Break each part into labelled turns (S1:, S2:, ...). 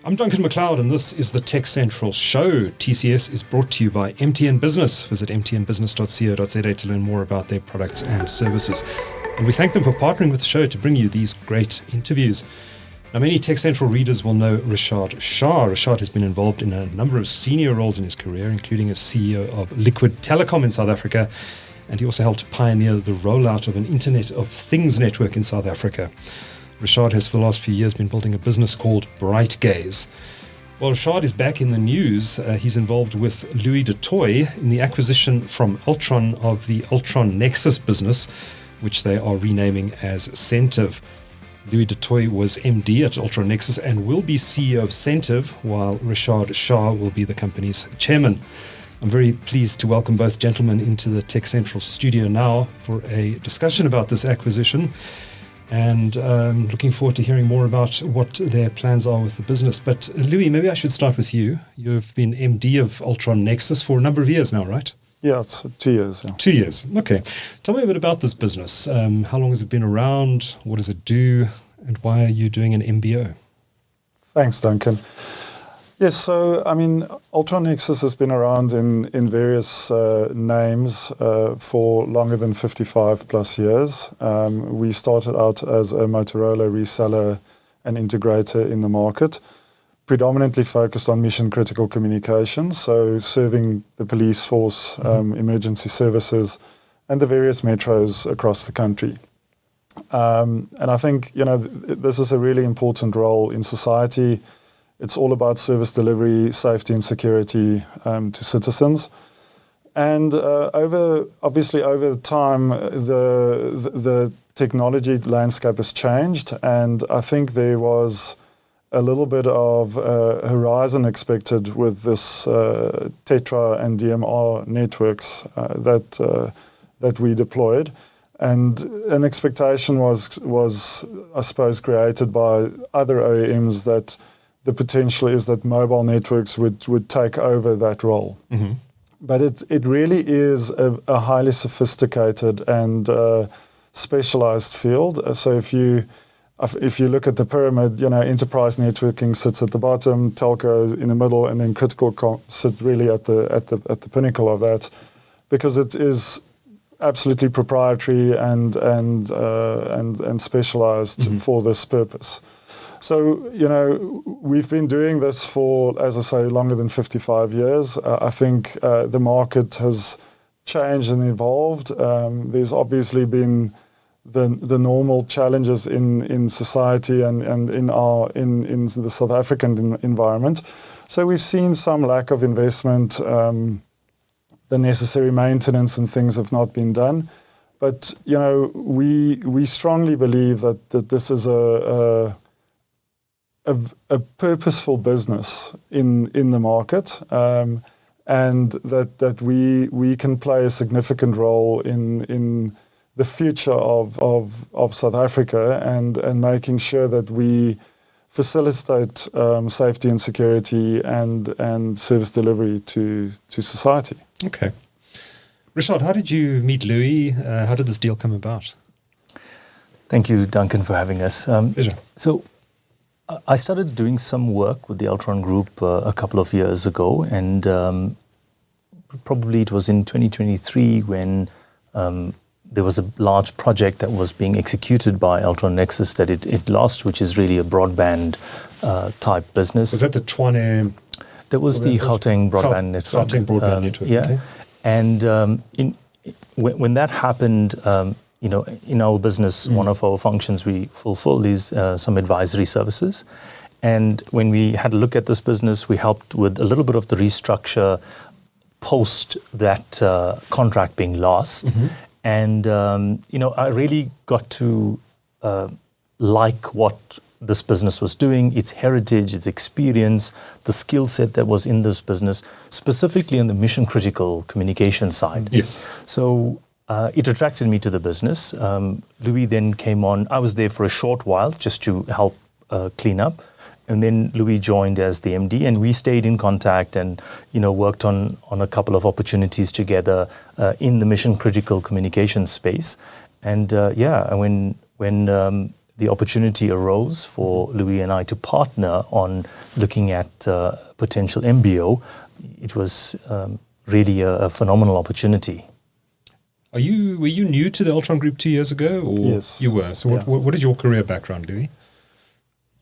S1: I'm Duncan McLeod, and this is the TechCentral Show. TCS is brought to you by MTN Business. Visit mtnbusiness.co.za to learn more about their products and services. And we thank them for partnering with the show to bring you these great interviews. Now, many TechCentral readers will know Reshaad Sha. Reshaad has been involved in a number of senior roles in his career, including as CEO of Liquid Telecom in South Africa, and he also helped pioneer the rollout of an Internet of Things network in South Africa. Reshaad has for the last few years been building a business called BriteGaze. While Reshaad is back in the news, he's involved with Louis Du Toit in the acquisition from Altron of the Altron Nexus business, which they are renaming as Sentiv. Louis Du Toit was MD at Altron Nexus and will be CEO of Sentiv, while Reshaad Sha will be the company's chairman. I'm very pleased to welcome both gentlemen into the TechCentral studio now for a discussion about this acquisition. And looking forward to hearing more about what their plans are with the business. But Louis, maybe I should start with you. You've been MD of Altron Nexus for a number of years now, right?
S2: Yeah, it's 2 years. Yeah.
S1: 2 years. Okay. Tell me a bit about this business. How long has it been around? What does it do? And why are you doing an MBO?
S2: Thanks, Duncan. Yes, so, Altron Nexus has been around in various names for longer than 55 plus years. We started out as a Motorola reseller and integrator in the market, predominantly focused on mission-critical communications, so serving the police force, emergency services, and the various metros across the country. And I think, this is a really important role in society. It's all about service delivery, safety and security to citizens. And over time, the technology landscape has changed, and I think there was a little bit of horizon expected with this Tetra and DMR networks that we deployed. And an expectation was, I suppose, created by other OEMs that the potential is that mobile networks would take over that role. Mm-hmm. But it really is a highly sophisticated and specialized field. So if you look at the pyramid, enterprise networking sits at the bottom, telco in the middle, and then critical sit really at the pinnacle of that, because it is absolutely proprietary and specialized for this purpose. So, we've been doing this for, as I say, longer than 55 years. I think the market has changed and evolved. There's obviously been the normal challenges in society and in the South African environment. So we've seen some lack of investment. The necessary maintenance and things have not been done. But, we strongly believe that this is a purposeful business in the market, and that we can play a significant role in the future of South Africa and making sure that we facilitate safety and security and service delivery to society.
S1: Okay. Reshaad, how did you meet Louis? How did this deal come about?
S3: Thank you, Duncan, for having us.
S1: Pleasure.
S3: So I started doing some work with the Altron Group a couple of years ago, and probably it was in 2023 when there was a large project that was being executed by Altron Nexus that it lost, which is really a broadband type business.
S1: Was that the Tshwane?
S3: That was the Gauteng broadband network.
S1: Gauteng broadband network,
S3: yeah.
S1: Okay.
S3: And when that happened, in our business, one of our functions we fulfill is some advisory services. And when we had a look at this business, we helped with a little bit of the restructure post that contract being lost. Mm-hmm. And, I really got to like what this business was doing, its heritage, its experience, the skill set that was in this business, specifically on the mission-critical communication side.
S1: Yes.
S3: So it attracted me to the business. Louis then came on. I was there for a short while just to help clean up. And then Louis joined as the MD, and we stayed in contact and, worked on a couple of opportunities together in the mission-critical communication space. And when the opportunity arose for Louis and I to partner on looking at potential MBO, it was really a phenomenal opportunity.
S1: Were you new to the Altron Group 2 years ago? Or
S2: Yes.
S1: You were. So what is your career background, Louis?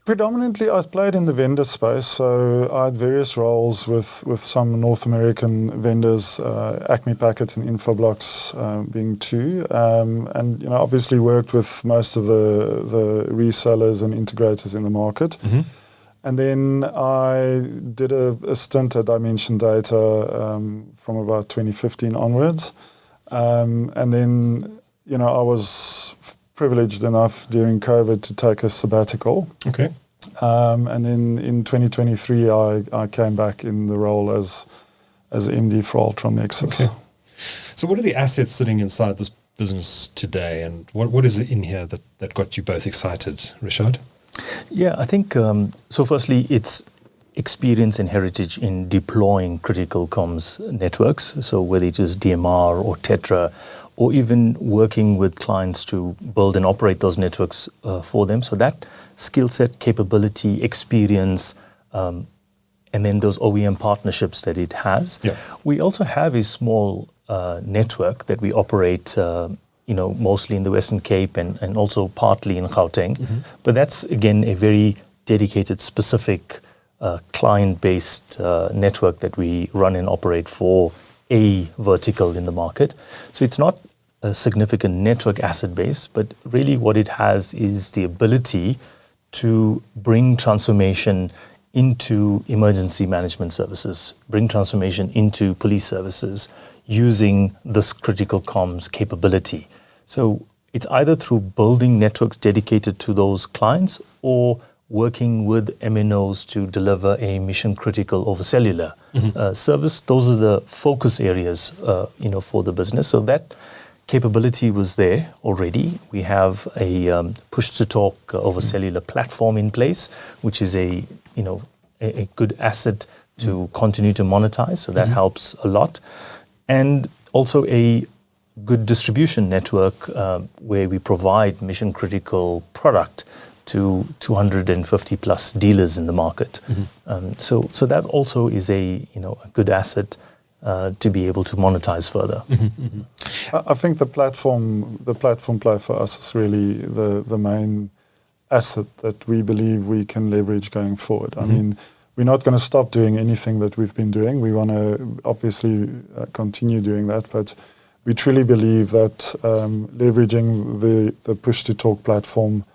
S2: Predominantly, I played in the vendor space, so I had various roles with some North American vendors, Acme Packet and Infoblox being two, and obviously worked with most of the resellers and integrators in the market.
S1: Mm-hmm.
S2: And then I did a stint at Dimension Data from about 2015 onwards, and then I was privileged enough during COVID to take a sabbatical.
S1: Okay.
S2: And then in 2023, I came back in the role as MD for Altron Nexus.
S1: Okay. So what are the assets sitting inside this business today, and what is it in here that got you both excited, Reshaad?
S3: Yeah, I think, so firstly, it's experience and heritage in deploying critical comms networks. So whether it is DMR or Tetra, or even working with clients to build and operate those networks for them. So that skill set, capability, experience, and then those OEM partnerships that it has.
S1: Yeah.
S3: We also have a small network that we operate, mostly in the Western Cape and also partly in Gauteng.
S1: Mm-hmm.
S3: But that's, again, a very dedicated, specific client-based network that we run and operate for a vertical in the market. So it's not a significant network asset base, but really what it has is the ability to bring transformation into emergency management services, bring transformation into police services using this critical comms capability. So it's either through building networks dedicated to those clients or working with MNOs to deliver a mission critical over cellular service. Those are the focus areas, for the business. So that capability was there already. We have a push-to-talk over cellular platform in place, which is a good asset to continue to monetize. So that helps a lot, and also a good distribution network where we provide mission critical product to 250 plus dealers in the market. So that also is a good asset to be able to monetize further.
S2: I think the platform play for us is really the main asset that we believe we can leverage going forward. I mean, we're not going to stop doing anything that we've been doing. We want to obviously continue doing that, but we truly believe that leveraging the push-to-talk platform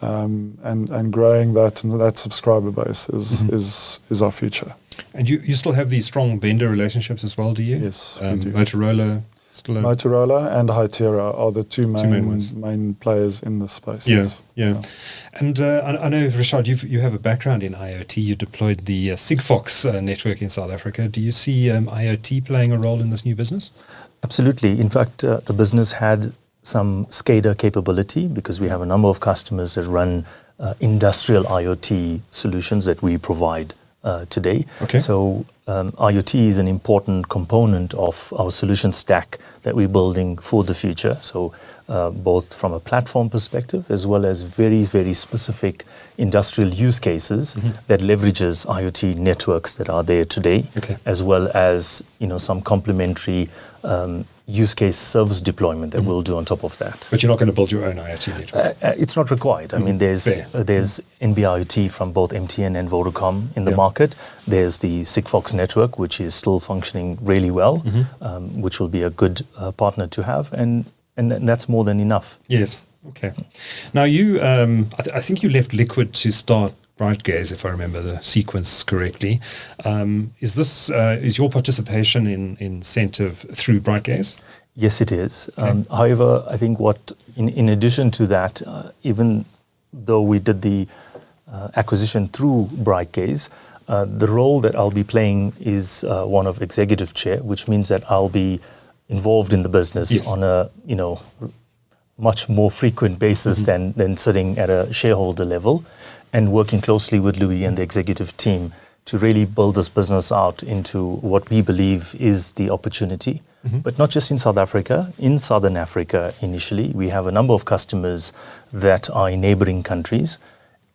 S2: and growing that subscriber base is our future.
S1: And you still have these strong vendor relationships as well, do you?
S2: Yes, we do.
S1: Motorola,
S2: Motorola and Hytera are the two
S1: ones.
S2: main players in this space.
S1: Yeah,
S2: yes.
S1: yeah. And I know, Reshaad, you have a background in IoT. You deployed the Sigfox network in South Africa. Do you see IoT playing a role in this new business?
S3: Absolutely. In fact, the business had some SCADA capability because we have a number of customers that run industrial IoT solutions that we provide today.
S1: Okay.
S3: So IoT is an important component of our solution stack that we're building for the future. So both from a platform perspective as well as very, very specific industrial use cases that leverages IoT networks that are there today, as well as some complementary use case service deployment that we'll do on top of that.
S1: But you're not going to build your own IoT network?
S3: It's not required. I mean, there's NB-IoT from both MTN and Vodacom in the market. There's the Sigfox network, which is still functioning really well, which will be a good partner to have, and that's more than enough.
S1: Yes. Okay. Now you, I think you left Liquid to start BriteGaze, if I remember the sequence correctly. Is your participation in Sentiv through BriteGaze?
S3: Yes, it is. However, I think in addition to that, even though we did the acquisition through BriteGaze, the role that I'll be playing is one of executive chair, which means that I'll be involved in the business on a much more frequent basis than sitting at a shareholder level, and working closely with Louis and the executive team to really build this business out into what we believe is the opportunity. but not just in South Africa, in Southern Africa initially. We have a number of customers that are in neighboring countries,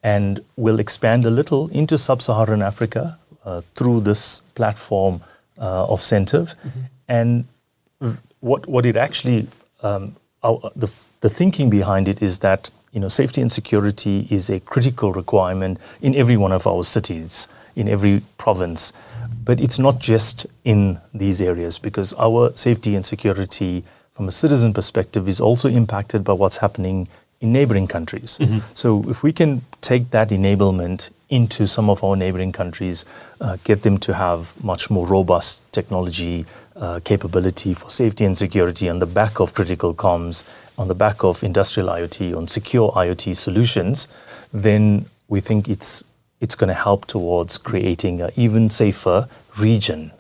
S3: and will expand a little into Sub-Saharan Africa through this platform of Sentiv. And what it actually, the thinking behind it is that, safety and security is a critical requirement in every one of our cities, in every province. But it's not just in these areas, because our safety and security from a citizen perspective is also impacted by what's happening in neighboring countries. So if we can take that enablement into some of our neighboring countries, get them to have much more robust technology capability for safety and security on the back of critical comms, on the back of industrial IoT, on secure IoT solutions, then we think it's going to help towards creating an even safer region,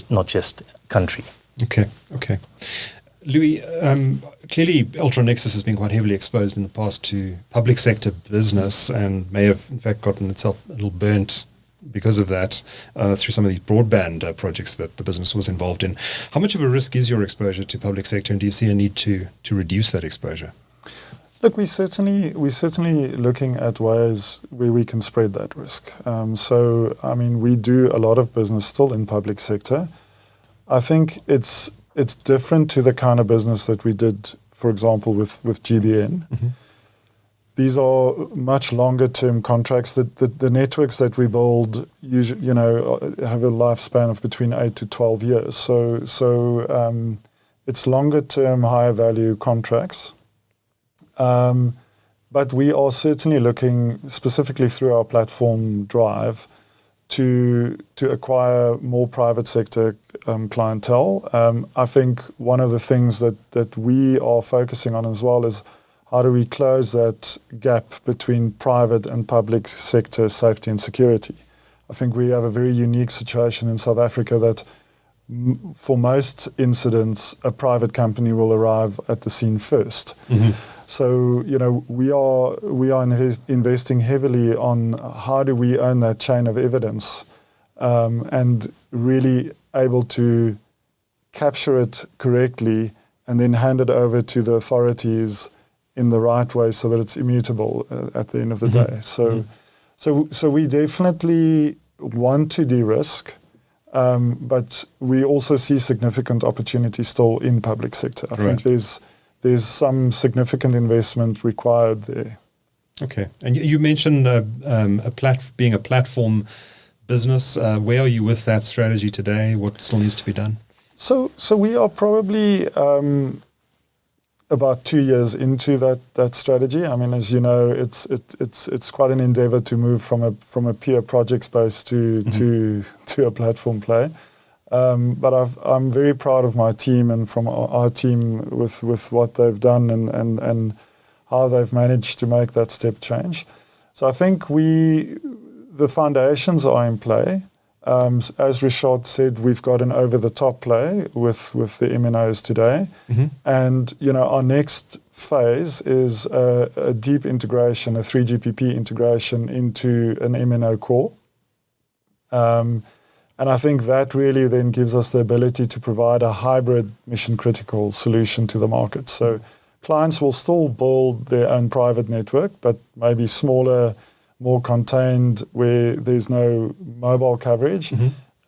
S3: not just country.
S1: Okay. Louis, clearly Altron Nexus has been quite heavily exposed in the past to public sector business, and may have in fact gotten itself a little burnt because of that through some of these broadband projects that the business was involved in. How much of a risk is your exposure to public sector, and do you see a need to reduce that exposure?
S2: Look, we're certainly looking at ways where we can spread that risk. We do a lot of business still in public sector. I think it's different to the kind of business that we did, for example, with GBN. These are much longer term contracts. The networks that we build usually, have a lifespan of between 8 to 12 years. So it's longer term, higher value contracts. But we are certainly looking specifically through our platform Drive to acquire more private sector clientele. I think one of the things that we are focusing on as well is how do we close that gap between private and public sector safety and security. I think we have a very unique situation in South Africa that for most incidents, a private company will arrive at the scene first. So, we are investing heavily on how do we own that chain of evidence and really able to capture it correctly and then hand it over to the authorities in the right way so that it's immutable at the end of the day. So we definitely want to de-risk, but we also see significant opportunity still in public sector. I think there's some significant investment required there.
S1: Okay. And you mentioned being a platform business. Where are you with that strategy today? What still needs to be done?
S2: So we are probably about 2 years into that strategy. I mean, as you know, it's quite an endeavor to move from a pure project space to a platform play. But I'm very proud of my team and from our team with what they've done and how they've managed to make that step change. So I think the foundations are in play. As Reshaad said, we've got an over-the-top play with the MNOs today. And, our next phase is a deep integration, a 3GPP integration into an MNO core. And I think that really then gives us the ability to provide a hybrid mission-critical solution to the market. So clients will still build their own private network, but maybe smaller, more contained, where there's no mobile coverage,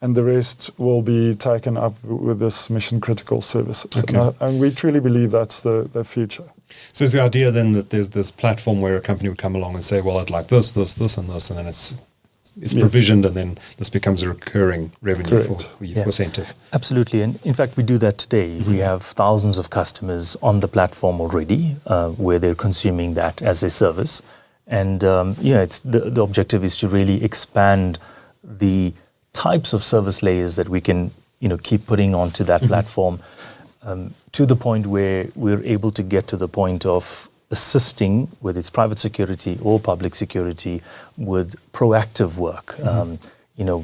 S2: and the rest will be taken up with this mission-critical services.
S1: Okay.
S2: And we truly believe that's the future.
S1: So is the idea then that there's this platform where a company would come along and say, well, I'd like this, and this, and then it's provisioned, and then this becomes a recurring revenue for Sentiv.
S3: Absolutely. And in fact, we do that today. We have thousands of customers on the platform already where they're consuming that as a service. And it's the objective is to really expand the types of service layers that we can keep putting onto that platform to the point where we're able to get to the point of assisting, whether it's private security or public security, with proactive work.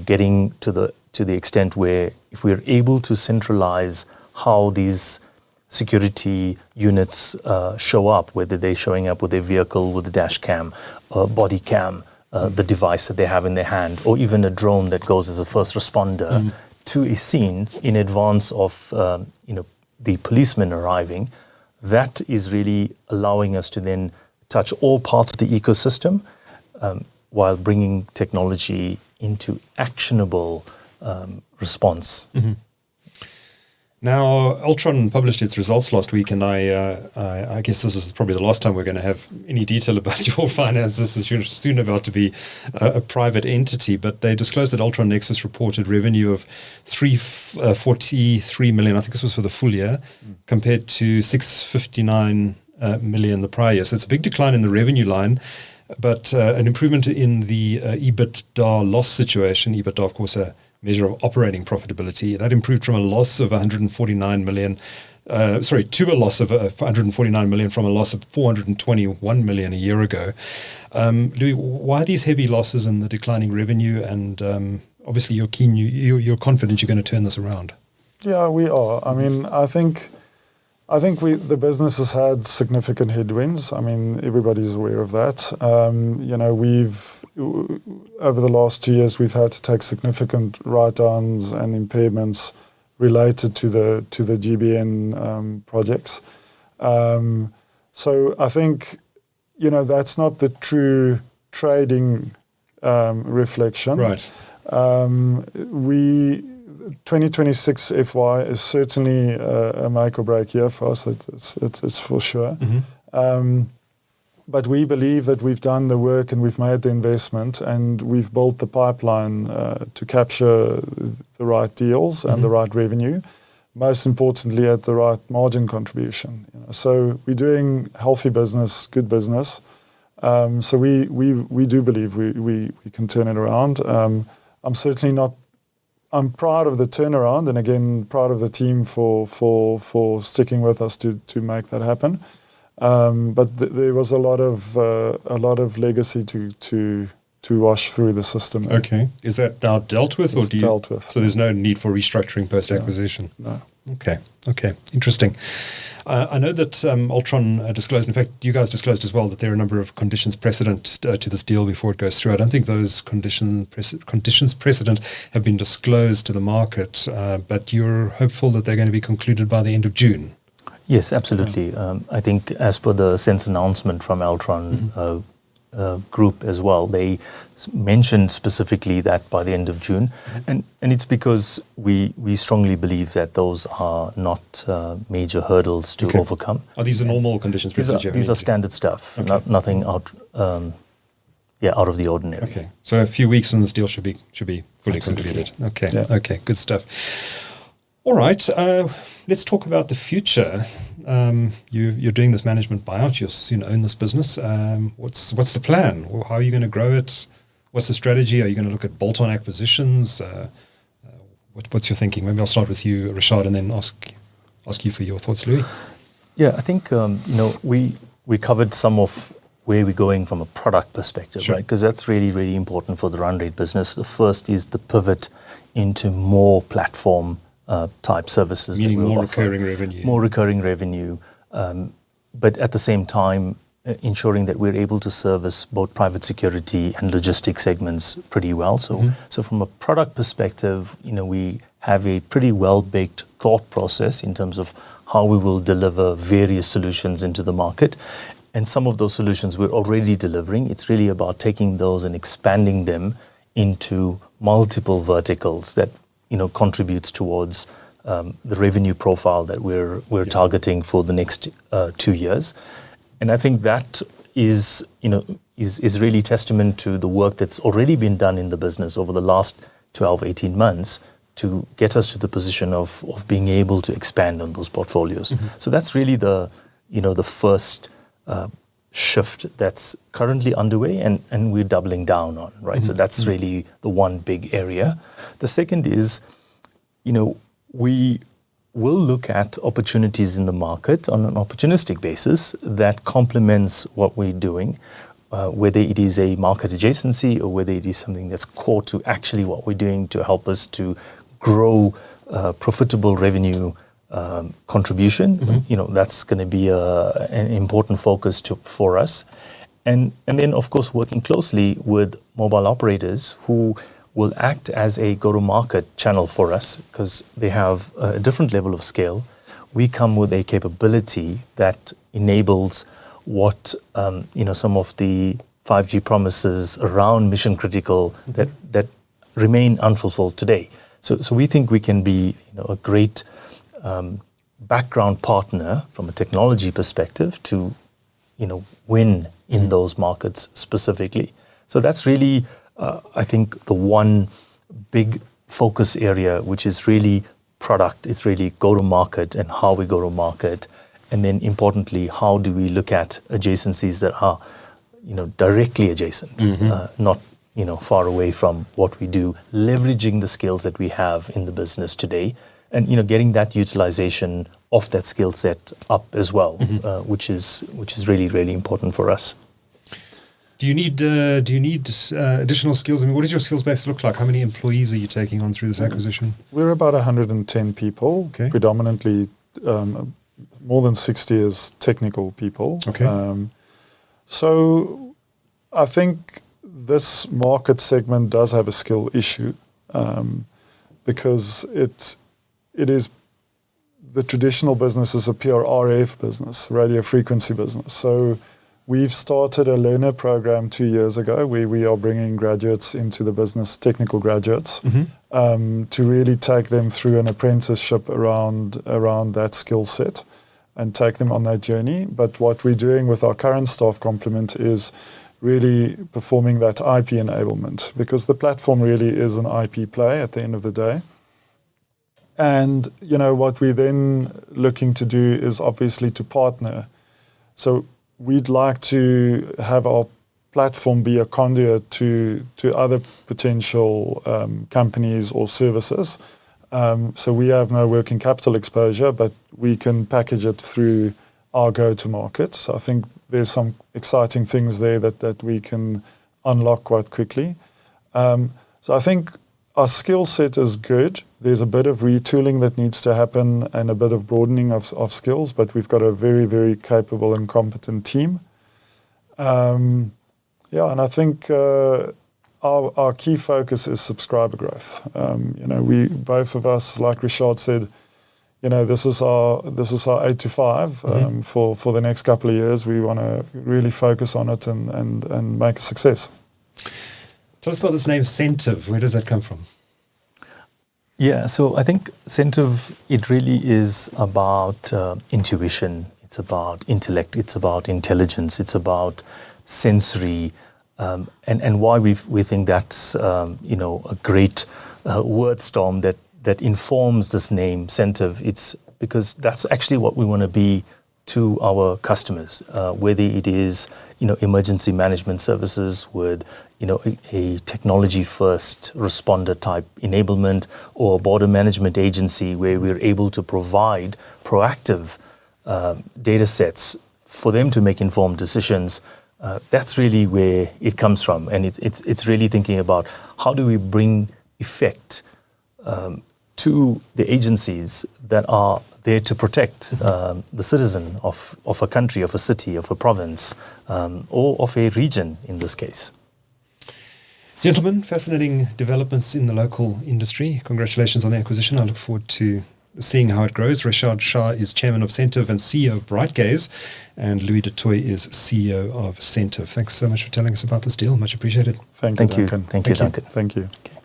S3: Getting to the extent where if we're able to centralize how these security units show up, whether they're showing up with a vehicle with a dash cam, body cam, the device that they have in their hand, or even a drone that goes as a first responder to a scene in advance of the policemen arriving, that is really allowing us to then touch all parts of the ecosystem while bringing technology into actionable response.
S1: Mm-hmm. Now, Altron published its results last week, and I guess this is probably the last time we're going to have any detail about your finances, as you're soon about to be a private entity. But they disclosed that Altron Nexus reported revenue of 343 million, I think this was for the full year, compared to 659 million the prior year. So it's a big decline in the revenue line, but an improvement in the EBITDA loss situation. EBITDA, of course, a measure of operating profitability. That improved from a loss of 149 million, to a loss of 149 million from a loss of 421 million a year ago. Louis, why these heavy losses and the declining revenue? And obviously you're keen, you're confident you're going to turn this around. Yeah,
S2: we are. I mean, I think the business has had significant headwinds. I mean, everybody's aware of that. We've over the last 2 years we've had to take significant write-downs and impairments related to the GBN projects. So I think that's not the true trading reflection.
S1: Right.
S2: 2026 FY is certainly a make or break year for us. It's for sure.
S1: Mm-hmm.
S2: But we believe that we've done the work and we've made the investment and we've built the pipeline to capture the right deals and the right revenue. Most importantly, at the right margin contribution. So we're doing healthy business, good business. So we do believe we can turn it around. I'm proud of the turnaround, and again, proud of the team for sticking with us to make that happen. But there was a lot of legacy to wash through the system.
S1: Okay, is that now dealt with,
S2: or dealt with?
S1: So there's no need for restructuring post acquisition.
S2: No.
S1: Okay, interesting. I know that Altron disclosed, in fact, you guys disclosed as well, that there are a number of conditions precedent to this deal before it goes through. I don't think those conditions precedent have been disclosed to the market, but you're hopeful that they're going to be concluded by the end of June.
S3: Yes, absolutely. I think as per the SENS announcement from Altron Group as well, they mentioned specifically that by the end of June, and it's because we strongly believe that those are not major hurdles to overcome.
S1: Are these the normal conditions?
S3: These are standard stuff, nothing out of the ordinary.
S1: Okay, so a few weeks and this deal should be fully concluded. Okay, good stuff. All right, let's talk about the future. You're doing this management buyout. You'll soon own this business. What's the plan? How are you going to grow it? What's the strategy? Are you going to look at bolt-on acquisitions? What's your thinking? Maybe I'll start with you, Reshaad, and then ask you for your thoughts, Louis.
S3: Yeah, I think we covered some of where we're going from a product perspective, right? Because that's really, really important for the run rate business. The first is the pivot into more platform type services.
S1: Meaning more recurring revenue.
S3: More recurring revenue. But at the same time, ensuring that we're able to service both private security and logistics segments pretty well. So from a product perspective, we have a pretty well-baked thought process in terms of how we will deliver various solutions into the market. And some of those solutions we're already delivering. It's really about taking those and expanding them into multiple verticals that contributes towards the revenue profile that we're targeting for the next 2 years. And I think that is really testament to the work that's already been done in the business over the last 12, 18 months to get us to the position of being able to expand on those portfolios. So that's really the first shift that's currently underway and we're doubling down on, right? So that's really the one big area. The second is, we will look at opportunities in the market on an opportunistic basis that complements what we're doing, whether it is a market adjacency or whether it is something that's core to actually what we're doing to help us to grow profitable revenue contribution. That's going to be an important focus for us. And then, of course, working closely with mobile operators who will act as a go-to-market channel for us because they have a different level of scale. We come with a capability that enables what some of the 5G promises around mission critical that remain unfulfilled today. So we think we can be a great background partner from a technology perspective to win in those markets specifically. So that's really I think the one big focus area, which is really product, it's really go to market and how we go to market. And then importantly, how do we look at adjacencies that are, directly adjacent, not, far away from what we do, leveraging the skills that we have in the business today and, getting that utilization of that skill set up as well, which is really, really important for us.
S1: Do you need additional skills? I mean, what does your skills base look like? How many employees are you taking on through this acquisition?
S2: We're about 110 people, predominantly more than 60 is technical people. So I think this market segment does have a skill issue because it is the traditional business is a pure RF business, radio frequency business. So we've started a learner program 2 years ago where we are bringing graduates into the business, technical graduates, to really take them through an apprenticeship around that skill set and take them on that journey. But what we're doing with our current staff complement is really performing that IP enablement because the platform really is an IP play at the end of the day. And, what we're then looking to do is obviously to partner. So we'd like to have our platform be a conduit to other potential companies or services. So we have no working capital exposure, but we can package it through our go-to-market. So I think there's some exciting things there that we can unlock quite quickly. So I think our skill set is good. There's a bit of retooling that needs to happen and a bit of broadening of skills, but we've got a very, very capable and competent team. And I think our key focus is subscriber growth. We both of us, like Reshaad said, this is our 8 to 5 for the next couple of years. We want to really focus on it and make a success.
S1: Tell us about this name, Sentiv. Where does that come from?
S3: Yeah, so I think Sentiv, it really is about intuition. It's about intellect. It's about intelligence. It's about sensory. And why we think that's a great word storm that informs this name, Sentiv. It's because that's actually what we want to be to our customers, whether it is emergency management services with a technology-first responder type enablement, or a border management agency where we're able to provide proactive data sets for them to make informed decisions. That's really where it comes from, and it's really thinking about how do we bring effect to the agencies that are there to protect the citizen of a country, of a city, of a province, or of a region in this case.
S1: Gentlemen, fascinating developments in the local industry. Congratulations on the acquisition. I look forward to seeing how it grows. Reshaad Sha is chairman of Sentiv and CEO of BriteGaze, and Louis Du Toit is CEO of Sentiv. Thanks so much for telling us about this deal. Much appreciated.
S2: Thank you, Duncan.
S3: Thank you, Duncan.
S2: Thank you.
S3: Okay.